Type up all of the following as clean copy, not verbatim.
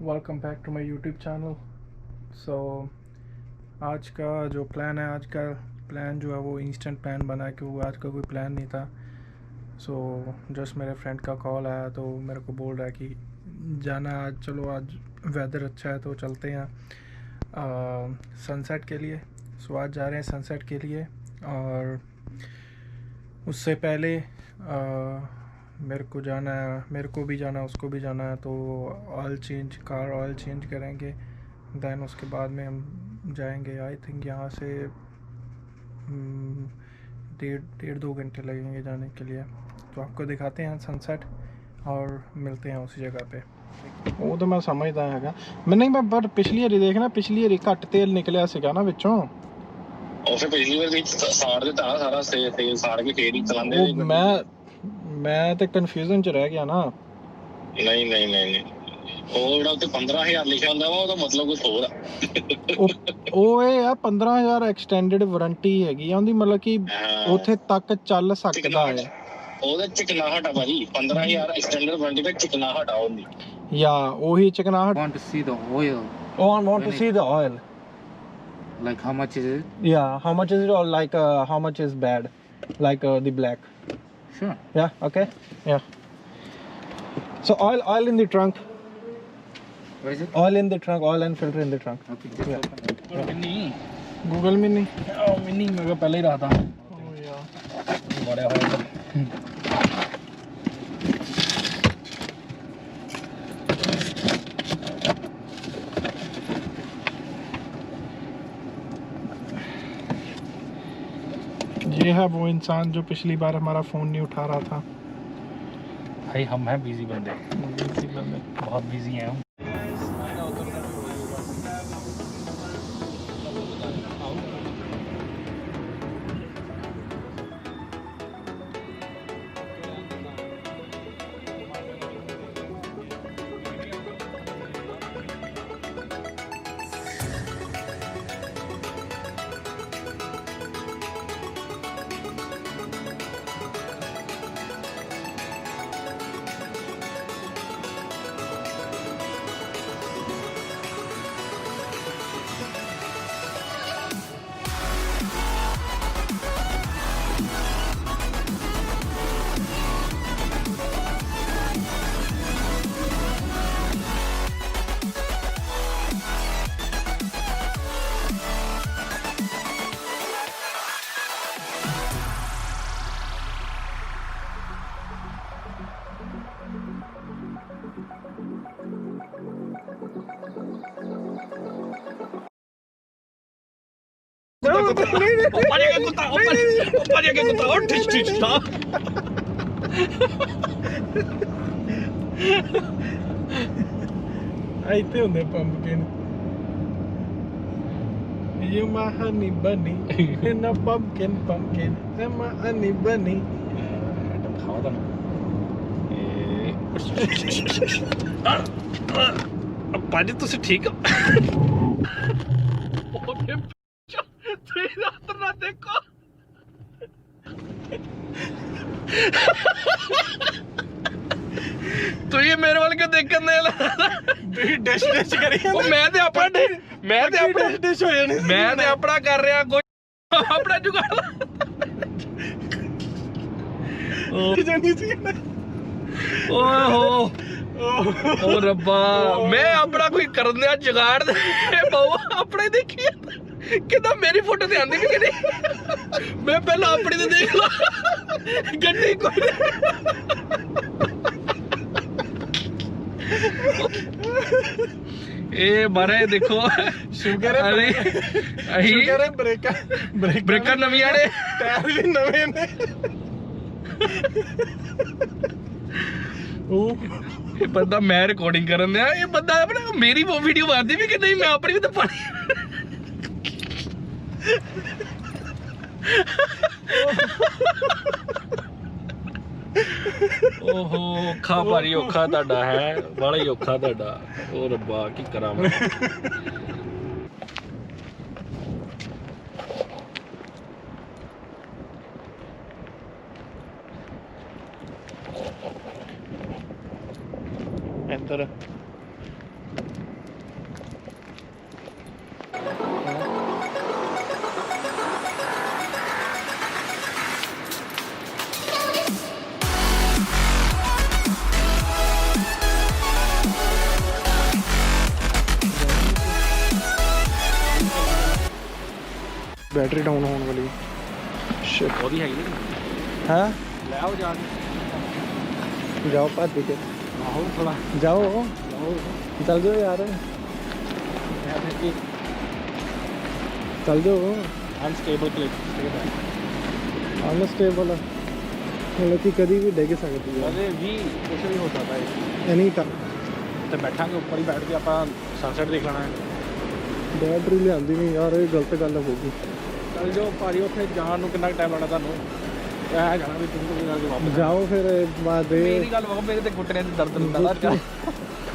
Welcome back to my YouTube channel. So आज का जो प्लान है, आज का प्लान जो है वो इंस्टेंट प्लान बना है, क्योंकि आज का कोई प्लान नहीं था। सो जस्ट मेरे फ्रेंड का कॉल आया तो मेरे को बोल रहा है कि जाना है आज, चलो आज वेदर अच्छा है तो चलते हैं सनसेट के लिए। सो आज जा रहे हैं सनसेट के लिए, और उससे पहले मेरे को जाना है, मेरे को भी जाना है, उसको भी जाना है। तो oil change, car oil change करेंगे, दैन उसके बाद में हम जाएंगे। आई थिंक यहाँ से डेढ़ 2 घंटे लगेंगे जाने के लिए। तो आपको दिखाते हैं सनसेट और मिलते हैं उसी जगह पे। वो तो मैं समझदा है, मैं नहीं, मैं पर पिछली वारी देखना, पिछली वारी घट तेल निकलिया सीगा ना विचों। उसे पिछली बार साड़ दिता सारा तेल साड़ के फेर ही चलांदे। मैं तो कन्फ्यूजन च रह गया ना। नहीं नहीं नहीं ਉਹ ਜਿਹੜਾ ਉੱਤੇ 15000 ਲਿਖਿਆ ਹੁੰਦਾ ਵਾ ਉਹਦਾ ਮਤਲਬ ਕੁਝ ਹੋਰ ਆ। ਉਹ ਇਹ ਆ 15000 ਐਕਸਟੈਂਡਡ ਵਾਰੰਟੀ ਹੈਗੀ ਆ ਉਹਦੀ, ਮਤਲਬ ਕਿ ਉੱਥੇ ਤੱਕ ਚੱਲ ਸਕਦਾ ਹੈ। ਉਹਦਾ ਚਿਕਨਾਹਟ ਆ ਭਾਜੀ, 15000 ਐਕਸਟੈਂਡਡ ਵਾਰੰਟੀ ਤੇ ਚਿਕਨਾਹਟ ਆ ਉਹਦੀ। ਯਾ ਉਹੀ ਚਿਕਨਾਹਟ। Want to see the oil? Oh, I want to see the oil. Like how much is it? Yeah, how much is it, or like how much is bad, like the black? Sure. Yeah, okay. Yeah. So oil in the trunk. Where is it? Oil in the trunk, oil and filter in the trunk. Okay, just open it. Google Mini. Oh, Mini मैं को पहले ही रहा था। Oh yeah. बड़े oil। ये है वो इंसान जो पिछली बार हमारा फ़ोन नहीं उठा रहा था। भाई हम हैं बिजी बंदे, बहुत बिजी हैं हम। ਇੱਥੇ ਹੁੰਦੇ pumpkin. You my honey bunny in a pumpkin, I'm my honey bunny। खाओ तो पाजी तुसी ठीक हो? ना देखो तो ये मेरे वाले को देख कर डिश करी। मैं ते अपना डिश हो जानी, मैं ते अपना कर रहा, कोई अपना जुगाड़ ओ रब्बा, मैं अपना कोई कर दिया जुगाड़ बहु अपने देखिए कितना मेरी फोटो ध्यान दी कि नहीं। मैं पहला अपनी तो देख ला गड्डी को। ए मारे देखो, शुगर है, शुगर है, ब्रेकर नवीं ने, टायर भी नवे ने। ये बंदा मैं रिकॉर्डिंग करन दिया, ये बंदा अपना मेरी वो वीडियो मारदी भी कि नहीं, मैं अपनी भी तो पानी। ओहो औखा भारी औखा ਤੁਹਾਡਾ ਹੈ, ਬੜਾ ਹੀ ਔਖਾ ਤੁਹਾਡਾ। ਉਹ ਰੱਬਾ ਕੀ ਕਰਾਂ ਮੈਂ। ਇੱਧਰ बैटरी डाउन होने वाली शिट ਉਹਦੀ ਹੈਗੀ ਨਹੀਂ हाँ ਲੈ ਆਓ ਜਾ ਕੇ जाओ भज के ਆਹੋ ਥੋੜਾ जाओ ਆਹੋ चल जाओ यार ਮੈਂ ਫਿਰ ਕੀ चल जाओ ਅਨਸਟੇਬਲ ਕਲਿੱਕ अनस्टेबल मतलब कि कभी भी डिग सकती है ਅਰੇ ਵੀ ਕੁਝ ਵੀ ਹੋ ਸਕਦਾ ਹੈ एनी टाइम ਤੇ ਬੈਠਾਂਗੇ ਉੱਪਰ ਹੀ ਬੈਠ ਕੇ ਆਪਾਂ ਸਨਸੈਟ ਦੇਖ ਲੈਣਾ ਹੈ बैटरी लियांदी नहीं यार ये गलत गल होगी ਚੱਲ ਜਾਓ ਭਾਜੀ ਉੱਥੇ ਜਾਣ ਨੂੰ ਕਿੰਨਾ ਟਾਈਮ ਲੱਗਣਾ ਤੁਹਾਨੂੰ ਇਹ ਜਾਣਾ ਵੀ ਤੁਸੀਂ ਕੋਈ ਕਰਕੇ ਵਾਪਸ जाओ फिर बाद ਮੇਰੀ ਗੱਲ ਵਕੋ ਮੇਰੇ ਤੇ ਘੁੱਟਣਿਆਂ 'ਚ ਦਰਦ ਹੁੰਦਾ ਨਾ ਅੱਜ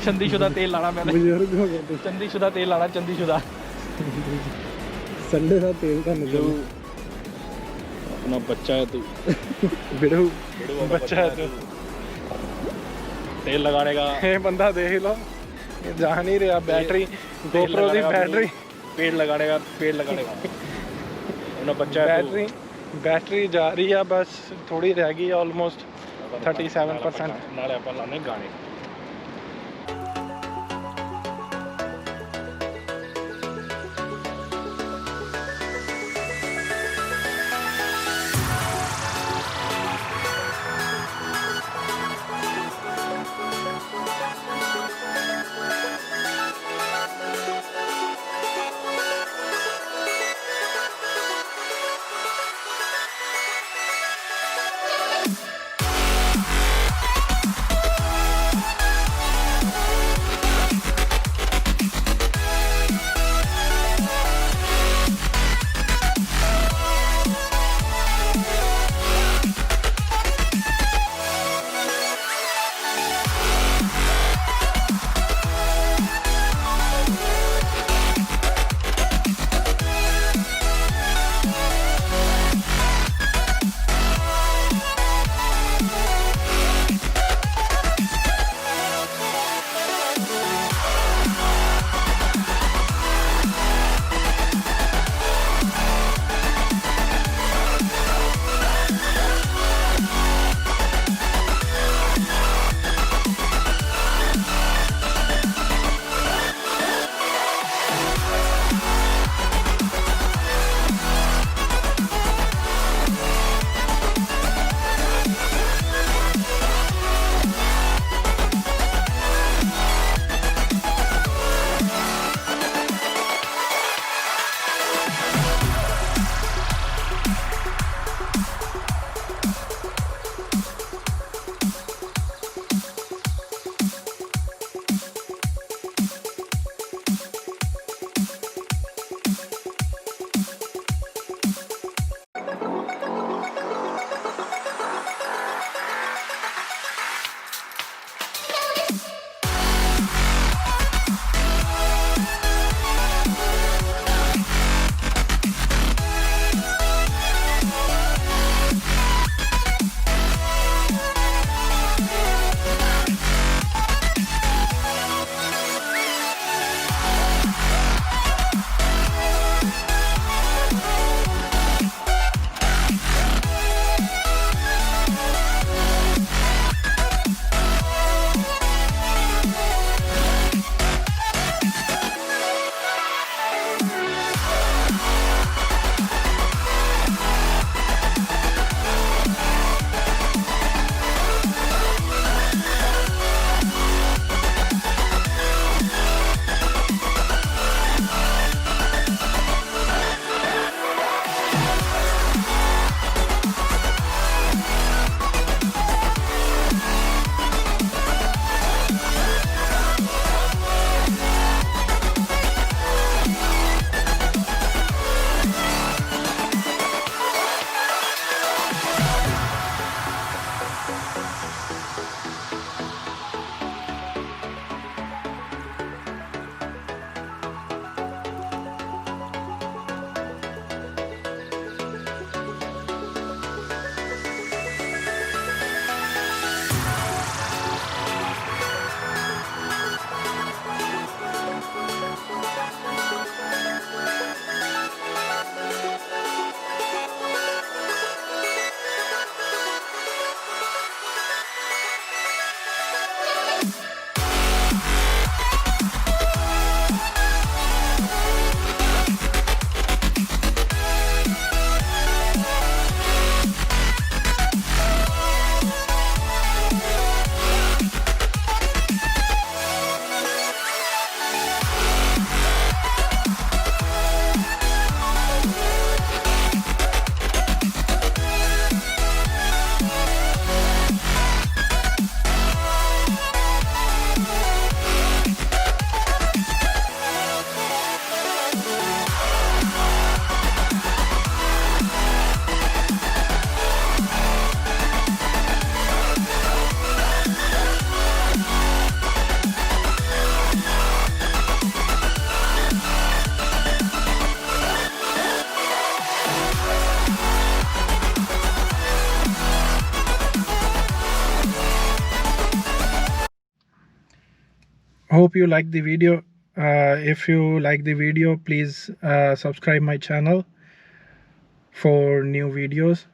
ਚੰਦੀਸ਼ੁਦਾ ਤੇਲ ਲਾਣਾ ਮੈਂ बुजुर्ग हो गए थे ਚੰਦੀਸ਼ੁਦਾ ਤੇਲ ਲਾਣਾ ਚੰਦੀਸ਼ੁਦਾ संडे का तेल का निकल अपना बच्चा है तू बिड़ू बच्चा है तू तेल लगाने का ये बंदा देख लो ये जा नहीं रहा बैटरी गोप्रो की बैटरी पेड़ लगाने का अपना बच्चा है तू बैटरी जा रही है बस थोड़ी रह गई है ऑलमोस्ट 37%। नाले अपन लाने गाने hope you like the video. If you like the video, please subscribe my channel for new videos.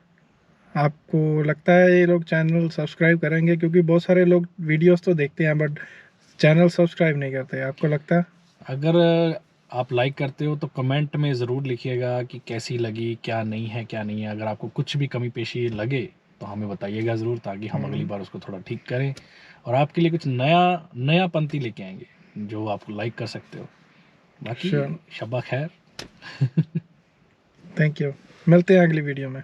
आपको लगता है ये लोग चैनल सब्सक्राइब करेंगे? क्योंकि बहुत सारे लोग वीडियोस तो देखते हैं बट चैनल सब्सक्राइब नहीं करते। आपको लगता है? अगर आप लाइक करते हो तो कमेंट में ज़रूर लिखिएगा कि कैसी लगी, क्या नहीं है, क्या नहीं है। अगर आपको कुछ भी कमी पेशी लगे तो हमें बताइएगा ज़रूर, ताकि हम अगली बार उसको थोड़ा ठीक करें और आपके लिए कुछ नया पंथी लेके आएंगे जो आप लाइक कर सकते हो। बाकी Sure. शब्बा खैर। थैंक यू, मिलते हैं अगली वीडियो में।